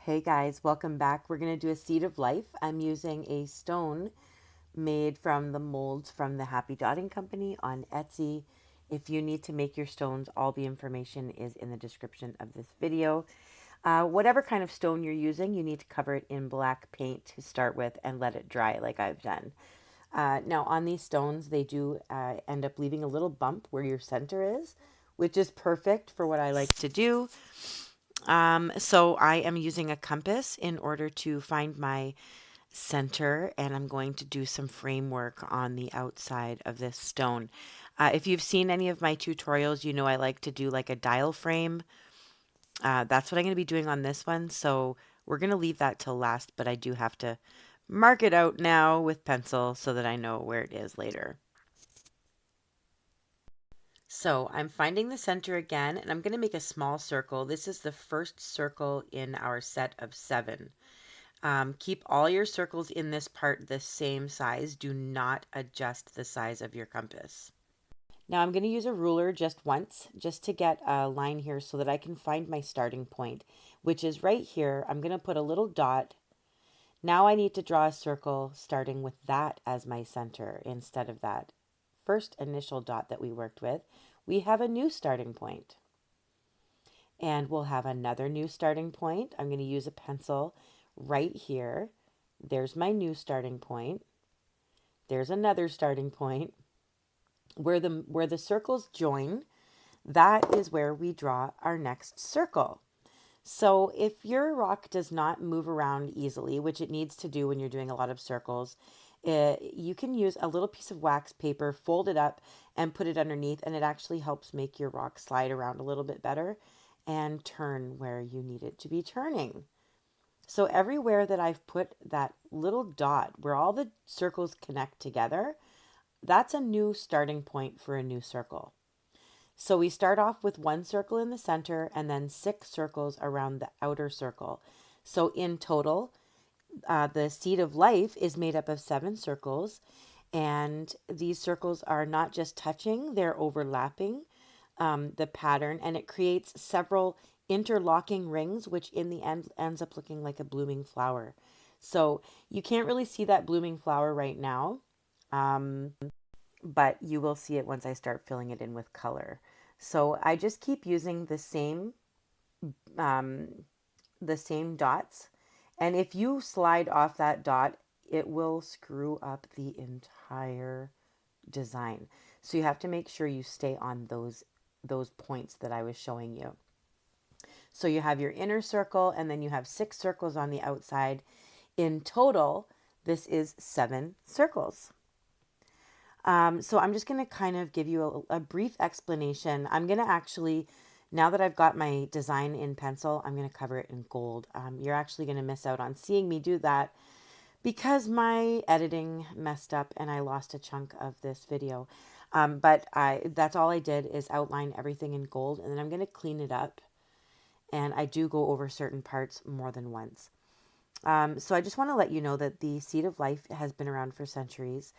Hey guys, welcome back. We're going to do a seed of life. I'm using a stone made from the molds from the Happy Dotting Company on Etsy. If you need to make your stones, all the information is in the description of this video. Whatever kind of stone you're using, you need to cover it in black paint to start with and let it dry like I've done. Now on these stones, they do end up leaving a little bump where your center is, which is perfect for what I like to do. So I am using a compass in order to find my center, and I'm going to do some framework on the outside of this stone. If you've seen any of my tutorials, you know I like to do like a dial frame. That's what I'm going to be doing on this one. So we're going to leave that till last, but I do have to mark it out now with pencil so that I know where it is later. So I'm finding the center again, and I'm going to make a small circle. This is the first circle in our set of 7. Keep all your circles in this part the same size. Do not adjust the size of your compass. Now I'm going to use a ruler just once, just to get a line here so that I can find my starting point, which is right here. I'm going to put a little dot. Now I need to draw a circle starting with that as my center instead of that first initial dot that we worked with. We have a new starting point. And we'll have another new starting point. I'm going to use a pencil right here. There's my new starting point. There's another starting point. Where the circles join, that is where we draw our next circle. So if your rock does not move around easily, which it needs to do when you're doing a lot of circles, you can use a little piece of wax paper, fold it up, and put it underneath, and it actually helps make your rock slide around a little bit better and turn where you need it to be turning. So everywhere that I've put that little dot where all the circles connect together, that's a new starting point for a new circle. So we start off with one circle in the center and then 6 circles around the outer circle. So in total, the seed of life is made up of 7 circles, and these circles are not just touching, they're overlapping the pattern, and it creates several interlocking rings, which in the end ends up looking like a blooming flower. So you can't really see that blooming flower right now, but you will see it once I start filling it in with color. So I just keep using um, the same dots, and if you slide off that dot, it will screw up the entire design. So you have to make sure you stay on those points that I was showing you. So you have your inner circle, and then you have 6 circles on the outside. In total, this is 7 circles. So I'm just going to kind of give you a brief explanation. I'm going to actually, now that I've got my design in pencil, I'm going to cover it in gold. You're actually going to miss out on seeing me do that because my editing messed up and I lost a chunk of this video. But that's all I did is outline everything in gold, and then I'm going to clean it up. And I do go over certain parts more than once. So I just want to let you know that the seed of life has been around for centuries,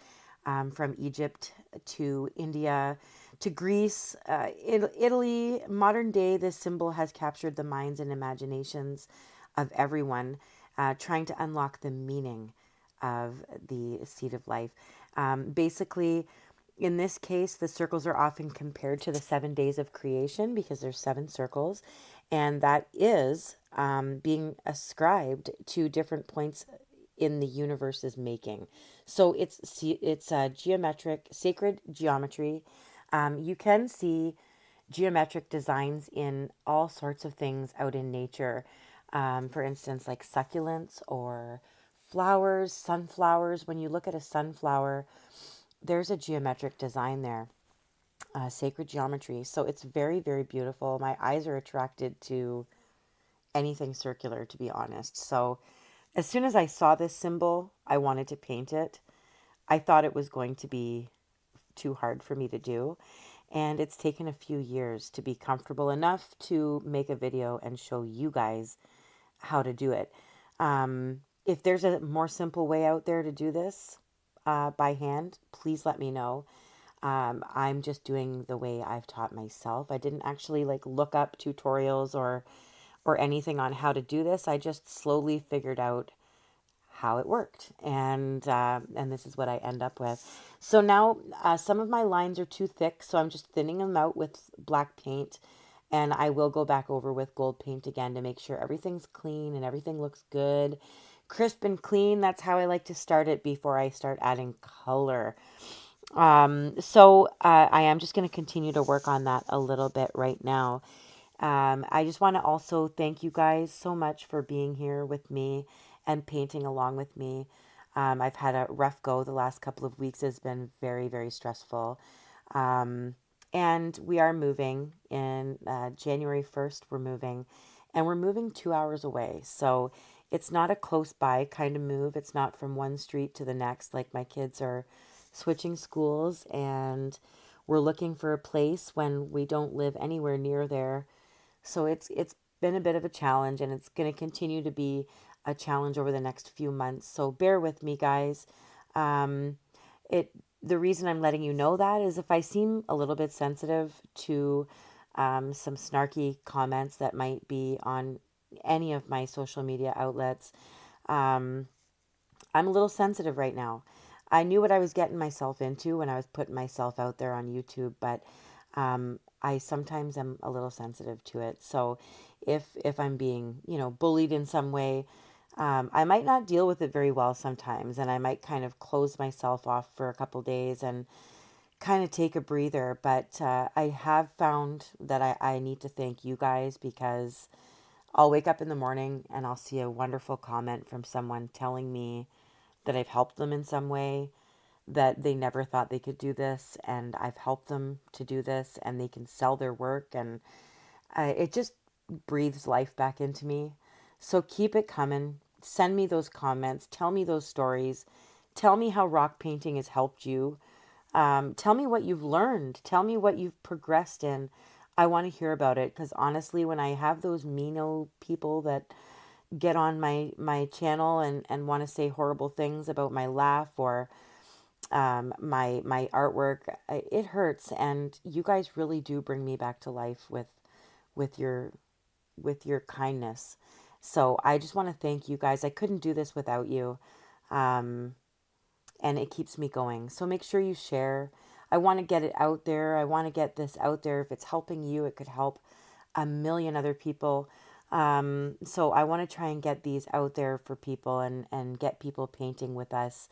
from Egypt to India to Greece, Italy. Modern day, this symbol has captured the minds and imaginations of everyone, trying to unlock the meaning of the seed of life. Basically, in this case, the circles are often compared to the 7 days of creation because there's 7 circles, and that is being ascribed to different points in the universe's making. So it's a geometric, sacred geometry. You can see geometric designs in all sorts of things out in nature. For instance, like succulents or flowers, sunflowers. When you look at a sunflower, there's a geometric design there, sacred geometry. So it's very, very beautiful. My eyes are attracted to anything circular, to be honest. So as soon as I saw this symbol, I wanted to paint it. I thought it was going to be too hard for me to do. And it's taken a few years to be comfortable enough to make a video and show you guys how to do it. If there's a more simple way out there to do this by hand, please let me know. I'm just doing the way I've taught myself. I didn't actually like look up tutorials or or anything on how to do this. I just slowly figured out how it worked, and this is what I end up with. So now some of my lines are too thick, so I'm just thinning them out with black paint, and I will go back over with gold paint again to make sure everything's clean and everything looks good, crisp and clean. That's how I like to start it before I start adding color. So I am just going to continue to work on that a little bit right now. I just want to also thank you guys so much for being here with me and painting along with me. I've had a rough go the last couple of weeks. Has been very, very stressful. Um, and we are moving in January 1st. We're moving, and we're moving 2 hours away. So it's not a close by kind of move. It's not from one street to the next. Like my kids are switching schools, and we're looking for a place when we don't live anywhere near there. So it's been a bit of a challenge, and it's going to continue to be a challenge over the next few months. So bear with me, guys. Um, it the reason I'm letting you know that is if I seem a little bit sensitive to some snarky comments that might be on any of my social media outlets. Um, I'm a little sensitive right now. I knew what I was getting myself into when I was putting myself out there on YouTube, but I sometimes am a little sensitive to it. So if I'm being, bullied in some way, I might not deal with it very well sometimes, and I might kind of close myself off for a couple days and kind of take a breather. But I have found that I need to thank you guys, because I'll wake up in the morning and I'll see a wonderful comment from someone telling me that I've helped them in some way, that they never thought they could do this, and I've helped them to do this, and they can sell their work, and it just breathes life back into me. So keep it coming. Send me those comments. Tell me those stories. Tell me how rock painting has helped you. Tell me what you've learned. Tell me what you've progressed in. I want to hear about it, because honestly, when I have those mean old people that get on my channel and want to say horrible things about my laugh or my artwork, it hurts. And you guys really do bring me back to life with your with your kindness. So I just want to thank you guys. I couldn't do this without you. Um, and it keeps me going. So make sure you share. I want to get it out there. I want to get this out there. If it's helping you, it could help a million other people. So I want to try and get these out there for people, and get people painting with us,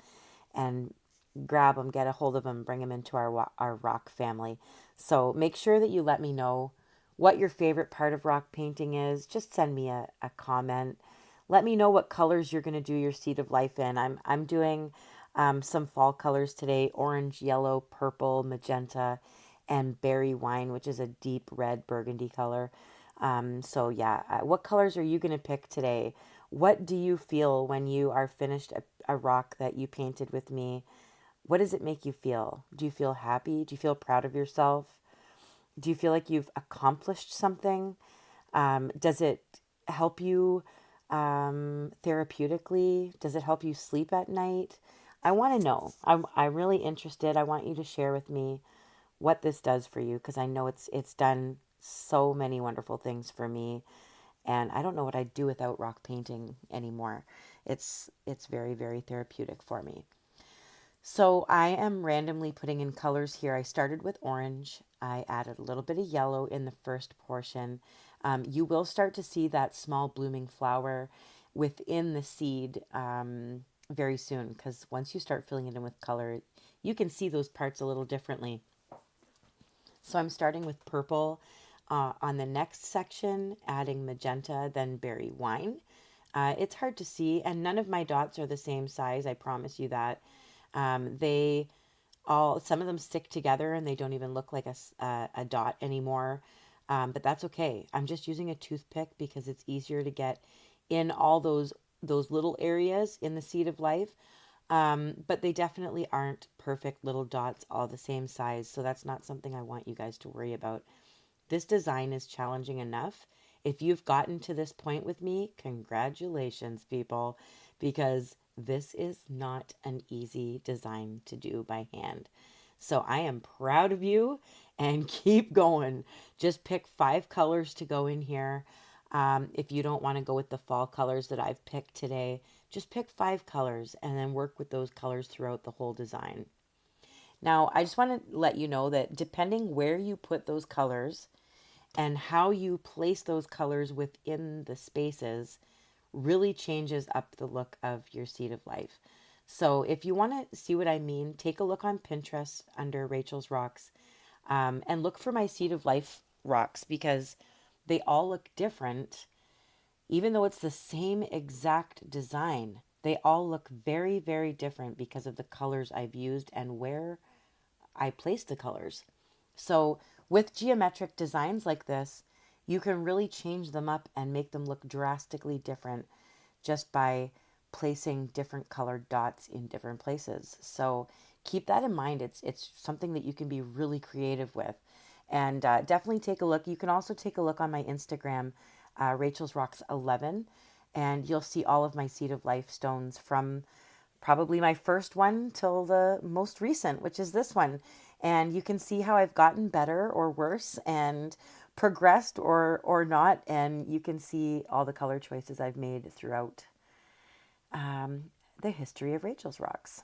and grab them, get a hold of them, bring them into our rock family. So make sure that you let me know what your favorite part of rock painting is. Just send me a comment. Let me know what colors you're going to do your seed of life in. I'm doing some fall colors today: orange, yellow, purple, magenta, and berry wine, which is a deep red burgundy color. So yeah, what colors are you going to pick today? What do you feel when you are finished a rock that you painted with me? What does it make you feel? Do you feel happy? Do you feel proud of yourself? Do you feel like you've accomplished something? Does it help you therapeutically? Does it help you sleep at night? I want to know. I'm really interested. I want you to share with me what this does for you, because I know it's done so many wonderful things for me, and I don't know what I'd do without rock painting anymore. It's very, very therapeutic for me. So I am randomly putting in colors here. I started with orange. I added a little bit of yellow in the first portion. You will start to see that small blooming flower within the seed very soon, because once you start filling it in with color, you can see those parts a little differently. So I'm starting with purple on the next section, adding magenta, then berry wine. It's hard to see, and none of my dots are the same size, I promise you that. They all, some of them stick together and they don't even look like a dot anymore. But that's okay. I'm just using a toothpick because it's easier to get in all those little areas in the seed of life. But they definitely aren't perfect little dots all the same size. So that's not something I want you guys to worry about. This design is challenging enough. If you've gotten to this point with me, congratulations, people, because this is not an easy design to do by hand. So I am proud of you, and keep going. Just pick 5 colors to go in here. If you don't want to go with the fall colors that I've picked today, just pick 5 colors and then work with those colors throughout the whole design. Now, I just want to let you know that depending where you put those colors and how you place those colors within the spaces really changes up the look of your seed of life. So if you want to see what I mean, take a look on Pinterest under Rachel's Rocks, and look for my seed of life rocks because they all look different. Even though it's the same exact design, they all look very, very different because of the colors I've used and where I place the colors. So with geometric designs like this, you can really change them up and make them look drastically different just by placing different colored dots in different places. So keep that in mind. It's something that you can be really creative with, and definitely take a look. You can also take a look on my Instagram, Rachel's Rocks 11, and you'll see all of my Seed of Life stones from probably my first one till the most recent, which is this one. And you can see how I've gotten better or worse and progressed or not. And you can see all the color choices I've made throughout um, the history of Rachel's Rocks.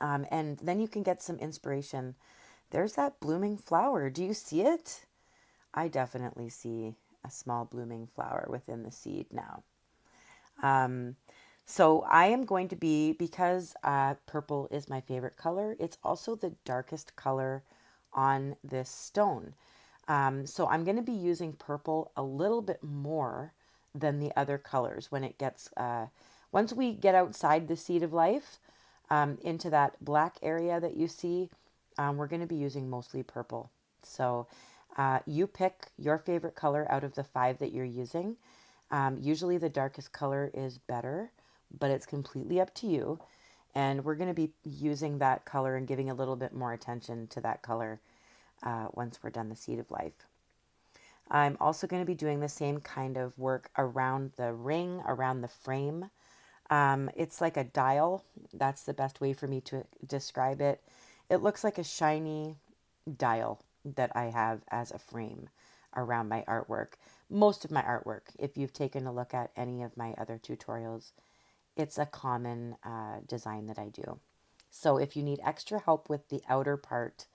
And then you can get some inspiration. There's that blooming flower. Do you see it? I definitely see a small blooming flower within the seed now. Um, so I am going to be, because purple is my favorite color, it's also the darkest color on this stone. So I'm going to be using purple a little bit more than the other colors when it gets, once we get outside the seed of life, into that black area that you see, we're going to be using mostly purple. So you pick your favorite color out of the 5 that you're using. Usually the darkest color is better, but it's completely up to you. And we're going to be using that color and giving a little bit more attention to that color once we're done the seed of life. I'm also going to be doing the same kind of work around the ring, around the frame. It's like a dial. That's the best way for me to describe it. It looks like a shiny dial that I have as a frame around my artwork. Most of my artwork, if you've taken a look at any of my other tutorials, it's a common design that I do. So if you need extra help with the outer part,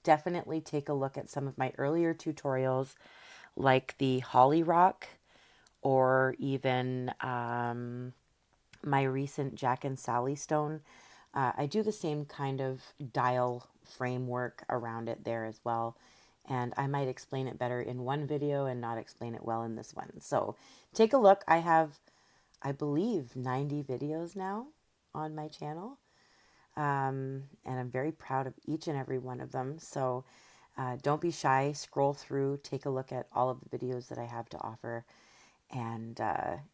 definitely take a look at some of my earlier tutorials like the Holly Rock or even my recent Jack and Sally stone. I do the same kind of dial framework around it there as well. And I might explain it better in one video and not explain it well in this one. So take a look. I have, I believe, 90 videos now on my channel. And I'm very proud of each and every one of them. So don't be shy. Scroll through, take a look at all of the videos that I have to offer. And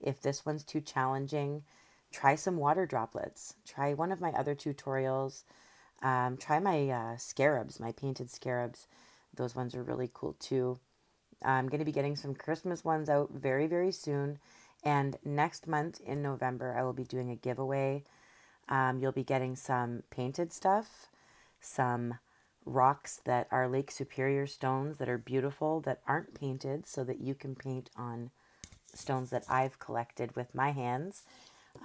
if this one's too challenging, try some water droplets. Try one of my other tutorials. Try my scarabs, my painted scarabs. Those ones are really cool too. I'm going to be getting some Christmas ones out very, very soon. And next month in November, I will be doing a giveaway. You'll be getting some painted stuff, some rocks that are Lake Superior stones that are beautiful, that aren't painted, so that you can paint on stones that I've collected with my hands,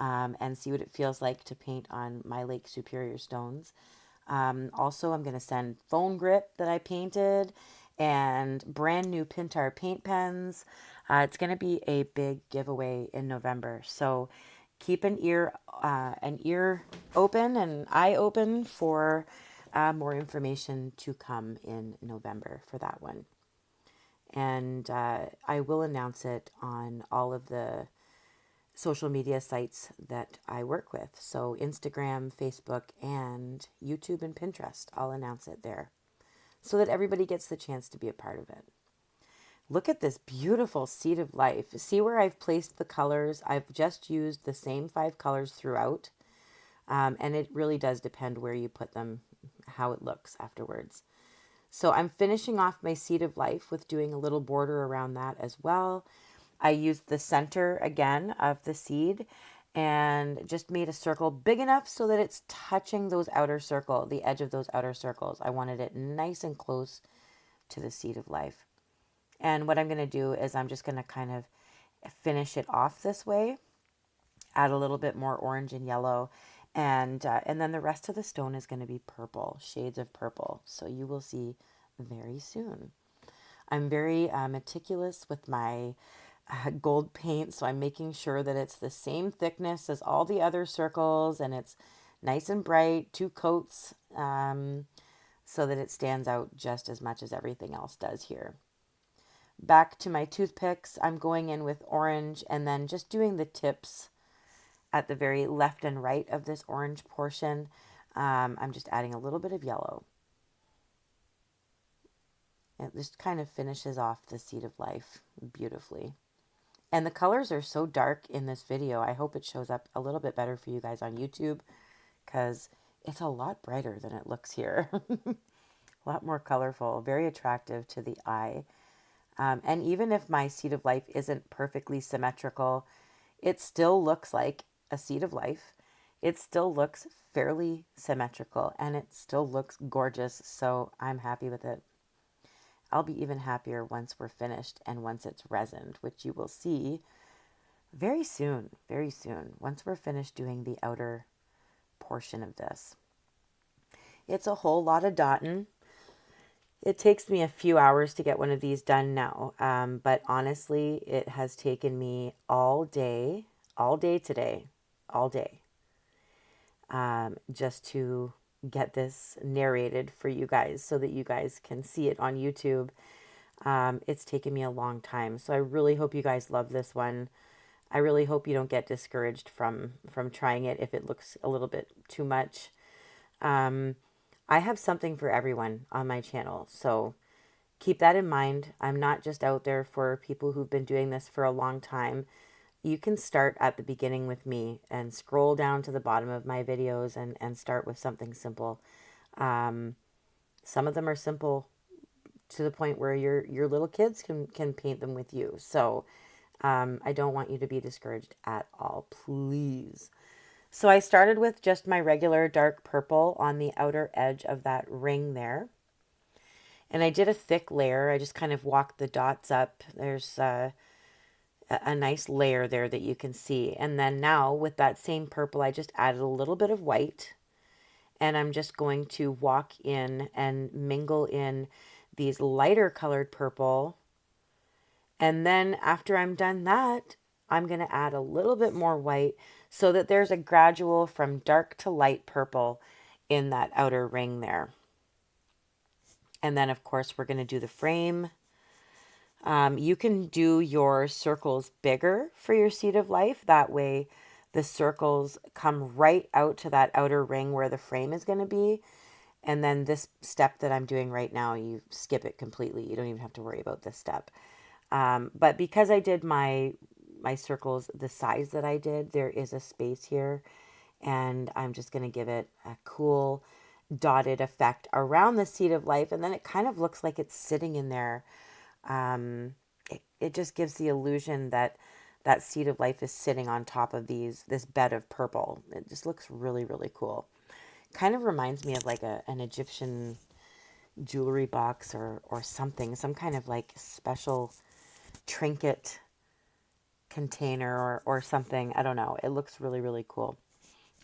and see what it feels like to paint on my Lake Superior stones. Also, I'm going to send phone grip that I painted and brand new Pintar paint pens. It's going to be a big giveaway in November. So keep an ear open, and eye open for more information to come in November for that one. And I will announce it on all of the social media sites that I work with. So Instagram, Facebook, and YouTube and Pinterest. I'll announce it there so that everybody gets the chance to be a part of it. Look at this beautiful seed of life. See where I've placed the colors? I've just used the same 5 colors throughout. And it really does depend where you put them, how it looks afterwards. So I'm finishing off my seed of life with doing a little border around that as well. I used the center again of the seed and just made a circle big enough so that it's touching those outer circle, the edge of those outer circles. I wanted it nice and close to the seed of life. And what I'm going to do is I'm just going to kind of finish it off this way, add a little bit more orange and yellow, and then the rest of the stone is going to be purple, shades of purple. So you will see very soon. I'm very meticulous with my gold paint, so I'm making sure that it's the same thickness as all the other circles and it's nice and bright, two coats, so that it stands out just as much as everything else does here. Back to my toothpicks, I'm going in with orange and then just doing the tips at the very left and right of this orange portion. I'm just adding a little bit of yellow. It just kind of finishes off the seed of life beautifully. And the colors are so dark in this video. I hope it shows up a little bit better for you guys on YouTube because it's a lot brighter than it looks here. A lot more colorful, very attractive to the eye. And even if my seed of life isn't perfectly symmetrical, it still looks like a seed of life. It still looks fairly symmetrical and it still looks gorgeous. So I'm happy with it. I'll be even happier once we're finished and once it's resined, which you will see very soon, once we're finished doing the outer portion of this. It's a whole lot of dotting. It takes me a few hours to get one of these done now, but honestly, it has taken me all day today, all day, just to get this narrated for you guys so that you guys can see it on YouTube. It's taken me a long time, so I really hope you guys love this one. I really hope you don't get discouraged from trying it if it looks a little bit too much. I have something for everyone on my channel, so keep that in mind. I'm not just out there for people who've been doing this for a long time. You can start at the beginning with me and scroll down to the bottom of my videos and start with something simple. Some of them are simple to the point where your little kids can paint them with you. So I don't want you to be discouraged at all, please. So I started with just my regular dark purple on the outer edge of that ring there. And I did a thick layer. I just kind of walked the dots up. There's a nice layer there that you can see. And then now with that same purple, I just added a little bit of white. And I'm just going to walk in and mingle in these lighter colored purple. And then after I'm done that, I'm going to add a little bit more white so that there's a gradual from dark to light purple in that outer ring there. And then, of course, we're going to do the frame. You can do your circles bigger for your seed of life. That way the circles come right out to that outer ring where the frame is going to be. And then this step that I'm doing right now, you skip it completely. You don't even have to worry about this step. But because I did my circles the size that I did, there is a space here. And I'm just going to give it a cool dotted effect around the seed of life. And then it kind of looks like it's sitting in there. It just gives the illusion that that seed of life is sitting on top of this bed of purple. It just looks really, really cool. Kind of reminds me of like an Egyptian jewelry box or something, some kind of like special trinket container or something. I don't know. It looks really, really cool.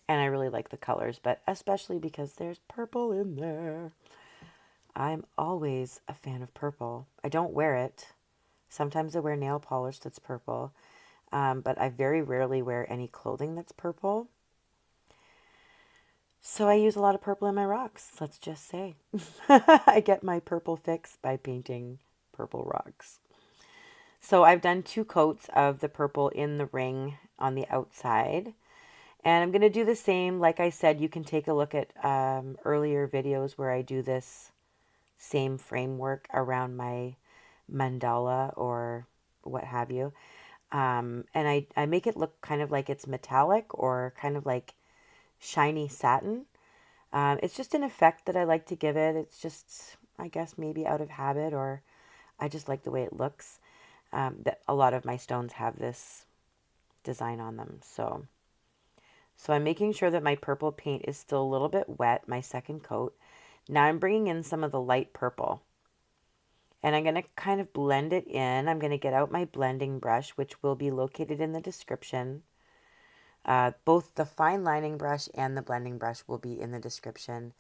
And I really like the colors, but especially because there's purple in there. I'm always a fan of purple. I don't wear it. Sometimes I wear nail polish that's purple, but I very rarely wear any clothing that's purple. So I use a lot of purple in my rocks, let's just say. I get my purple fix by painting purple rocks. So I've done 2 coats of the purple in the ring on the outside. And I'm going to do the same. Like I said, you can take a look at earlier videos where I do this same framework around my mandala or what have you. And I make it look kind of like it's metallic or kind of like shiny satin. It's just an effect that I like to give it. It's just, I guess, maybe out of habit, or I just like the way it looks. That a lot of my stones have this design on them. So I'm making sure that my purple paint is still a little bit wet, my second coat. Now I'm bringing in some of the light purple. And I'm going to kind of blend it in. I'm going to get out my blending brush, which will be located in the description. Both the fine lining brush and the blending brush will be in the description.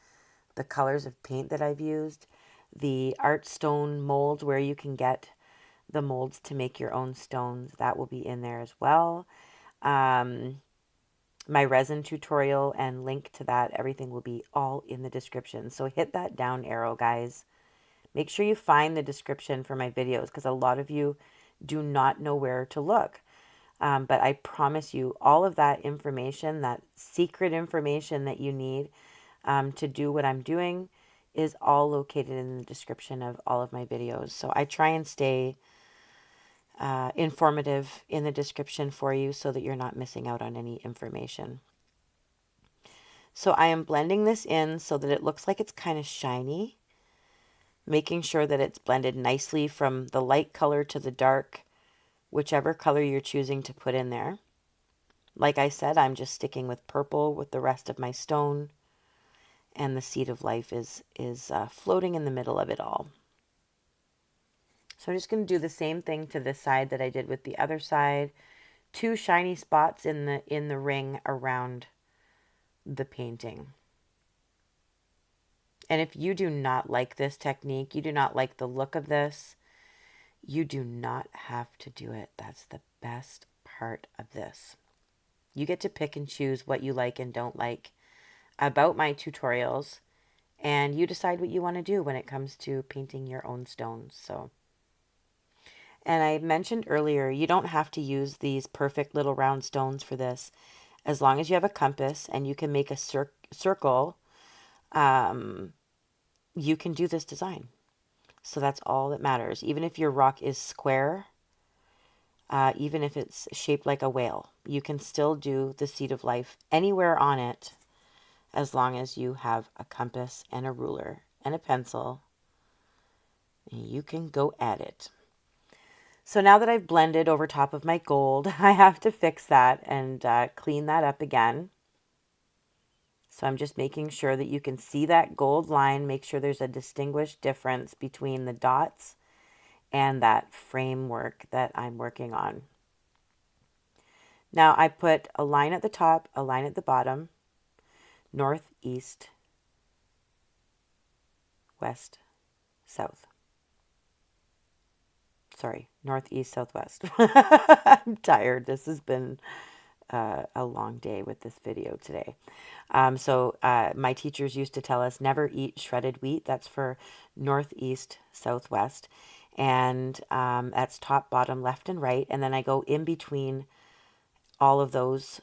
The colors of paint that I've used, the art stone molds where you can get the molds to make your own stones, that will be in there as well. My resin tutorial and link to that, everything will be all in the description. So hit that down arrow, guys. Make sure you find the description for my videos because a lot of you do not know where to look. But I promise you all of that information, that secret information that you need to do what I'm doing is all located in the description of all of my videos. So I try and stay informative in the description for you so that you're not missing out on any information. So I am blending this in so that it looks like it's kind of shiny, making sure that it's blended nicely from the light color to the dark, whichever color you're choosing to put in there. Like I said, I'm just sticking with purple with the rest of my stone, and the seed of life is floating in the middle of it all. So I'm just going to do the same thing to this side that I did with the other side. 2 shiny spots in the ring around the painting. And if you do not like this technique, you do not like the look of this, you do not have to do it. That's the best part of this. You get to pick and choose what you like and don't like about my tutorials, and you decide what you want to do when it comes to painting your own stones. So, and I mentioned earlier, you don't have to use these perfect little round stones for this. As long as you have a compass and you can make a circle, you can do this design. So that's all that matters. Even if your rock is square, even if it's shaped like a whale, you can still do the seed of life anywhere on it as long as you have a compass and a ruler and a pencil. You can go at it. So now that I've blended over top of my gold, I have to fix that and clean that up again. So I'm just making sure that you can see that gold line. Make sure there's a distinguished difference between the dots and that framework that I'm working on. Now I put a line at the top, a line at the bottom, north, east, west, south. Sorry, north, east, southwest. I'm tired. This has been a long day with this video today. My teachers used to tell us never eat shredded wheat. That's for northeast, southwest. And that's top, bottom, left, and right. And then I go in between all of those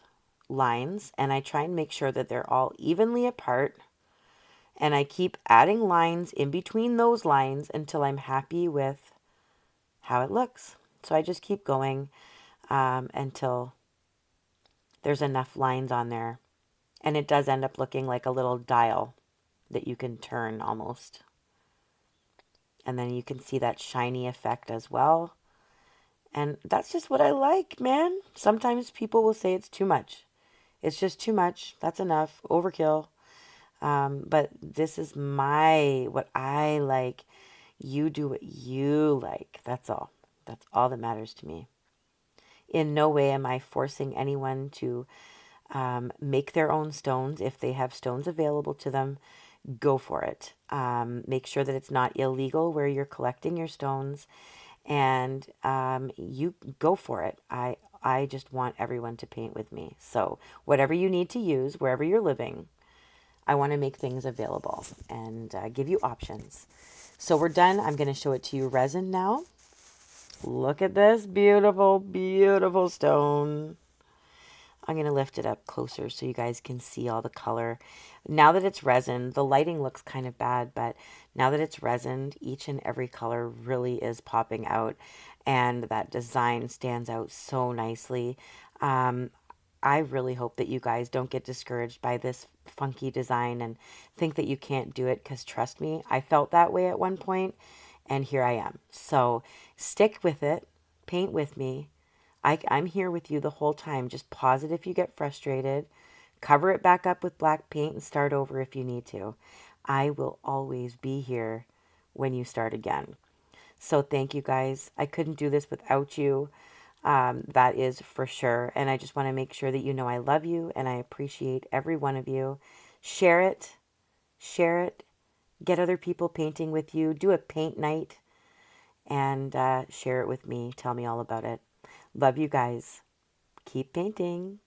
lines and I try and make sure that they're all evenly apart. And I keep adding lines in between those lines until I'm happy with how it looks. So I just keep going until there's enough lines on there. And it does end up looking like a little dial that you can turn almost. And then you can see that shiny effect as well. And that's just what I like, man. Sometimes people will say it's too much. It's just too much. That's enough. Overkill. But this is what I like. You do what you like. That's all. That's all that matters to me. In no way am I forcing anyone to make their own stones. If they have stones available to them, go for it. Make sure that it's not illegal where you're collecting your stones, and you go for it. I just want everyone to paint with me. So whatever you need to use, wherever you're living, I want to make things available and give you options. So we're done. I'm going to show it to you resin now. Look at this beautiful, beautiful stone. I'm going to lift it up closer so you guys can see all the color. Now that it's resin, the lighting looks kind of bad, but now that it's resined, each and every color really is popping out, and that design stands out so nicely. I really hope that you guys don't get discouraged by this funky design and think that you can't do it, because trust me, I felt that way at one point, and here I am. So stick with it, paint with me. I'm here with you the whole time. Just pause it if you get frustrated. Cover it back up with black paint and start over if you need to. I will always be here when you start again. So thank you guys. I couldn't do this without you. That is for sure. And I just want to make sure that you know I love you and I appreciate every one of you. Share it, share it, get other people painting with you, do a paint night, and share it with me. Tell me all about it. Love you guys. Keep painting.